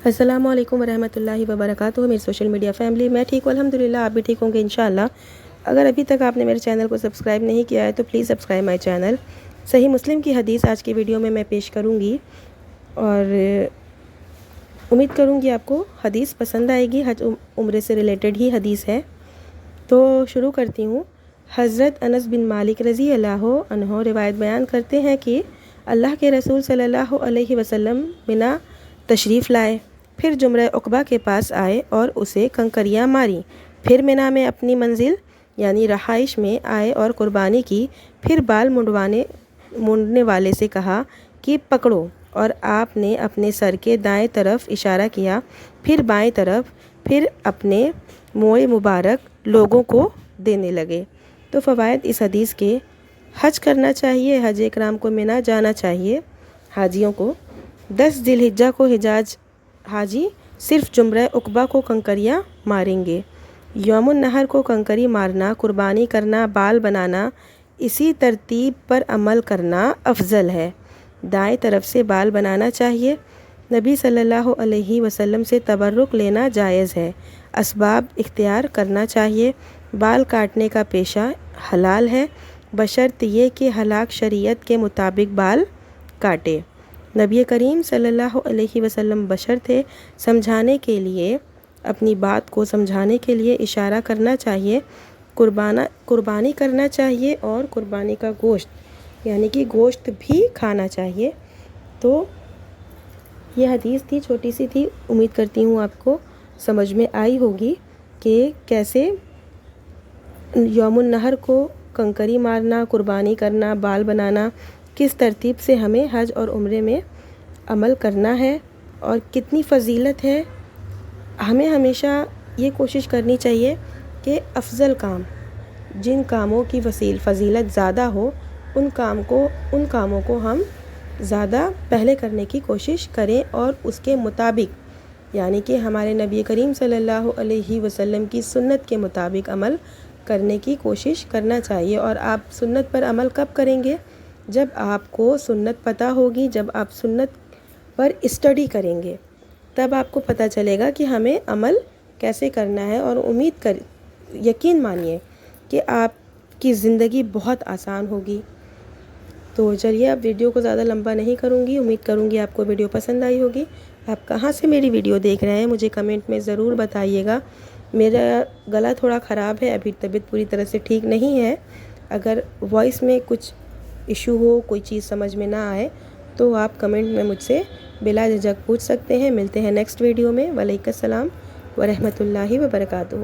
السلام علیکم ورحمۃ اللہ وبرکاتہ میری سوشل میڈیا فیملی، میں ٹھیک ہوں الحمدللہ، آپ بھی ٹھیک ہوں گے انشاءاللہ۔ اگر ابھی تک آپ نے میرے چینل کو سبسکرائب نہیں کیا ہے تو پلیز سبسکرائب مائی چینل۔ صحیح مسلم کی حدیث آج کی ویڈیو میں پیش کروں گی اور امید کروں گی آپ کو حدیث پسند آئے گی۔ حج عمرے سے ریلیٹڈ ہی حدیث ہے، تو شروع کرتی ہوں۔ حضرت انس بن مالک رضی اللہ عنہ روایت بیان کرتے ہیں کہ اللہ کے رسول صلی اللہ علیہ وسلم منا تشریف لائے، پھر جمرہ عقبہ کے پاس آئے اور اسے کنکریاں ماریں، پھر منا میں اپنی منزل یعنی رہائش میں آئے اور قربانی کی، پھر بال مونڈنے والے سے کہا کہ پکڑو، اور آپ نے اپنے سر کے دائیں طرف اشارہ کیا، پھر بائیں طرف، پھر اپنے موئے مبارک لوگوں کو دینے لگے۔ تو فوائد اس حدیث کے: حج کرنا چاہیے، حج اکرام کو منا جانا چاہیے حاجیوں کو۔ 10 ذی الحجہ کو حجاج حاجی صرف جمرہ عقبہ کو کنکریاں ماریں گے۔ یوم النحر کو کنکری مارنا، قربانی کرنا، بال بنانا، اسی ترتیب پر عمل کرنا افضل ہے۔ دائیں طرف سے بال بنانا چاہیے۔ نبی صلی اللہ علیہ وسلم سے تبرک لینا جائز ہے۔ اسباب اختیار کرنا چاہیے۔ بال کاٹنے کا پیشہ حلال ہے، بشرط یہ کہ ہلاک شریعت کے مطابق بال کاٹے۔ نبی کریم صلی اللہ علیہ وسلم بشر تھے، سمجھانے کے لیے، اپنی بات کو سمجھانے کے لیے اشارہ کرنا چاہیے۔ قربانی کرنا چاہیے اور قربانی کا گوشت یعنی کہ گوشت بھی کھانا چاہیے۔ تو یہ حدیث تھی، چھوٹی سی تھی، امید کرتی ہوں آپ کو سمجھ میں آئی ہوگی کہ کیسے یوم النحر کو کنکری مارنا، قربانی کرنا، بال بنانا، کس ترتیب سے ہمیں حج اور عمرے میں عمل کرنا ہے اور کتنی فضیلت ہے۔ ہمیں ہمیشہ یہ کوشش کرنی چاہیے کہ افضل کام، جن کاموں کی فضیلت زیادہ ہو، ان کاموں کو ہم زیادہ پہلے کرنے کی کوشش کریں اور اس کے مطابق یعنی کہ ہمارے نبی کریم صلی اللہ علیہ وسلم کی سنت کے مطابق عمل کرنے کی کوشش کرنا چاہیے۔ اور آپ سنت پر عمل کب کریں گے؟ جب آپ کو سنت پتہ ہوگی، جب آپ سنت پر اسٹڈی کریں گے، تب آپ کو پتہ چلے گا کہ ہمیں عمل کیسے کرنا ہے، اور یقین مانیے کہ آپ کی زندگی بہت آسان ہوگی۔ تو چلیے اب ویڈیو کو زیادہ لمبا نہیں کروں گی، امید کروں گی آپ کو ویڈیو پسند آئی ہوگی۔ آپ کہاں سے میری ویڈیو دیکھ رہے ہیں مجھے کمنٹ میں ضرور بتائیے گا۔ میرا گلا تھوڑا خراب ہے، ابھی طبیعت پوری طرح سے ٹھیک نہیں ہے۔ اگر وائس میں کچھ ایشو ہو، کوئی چیز سمجھ میں نہ آئے تو آپ کمنٹ میں مجھ سے بلا جھجک پوچھ سکتے ہیں۔ ملتے ہیں نیکسٹ ویڈیو میں۔ وعلیکم السلام ورحمۃ اللہ وبرکاتہ۔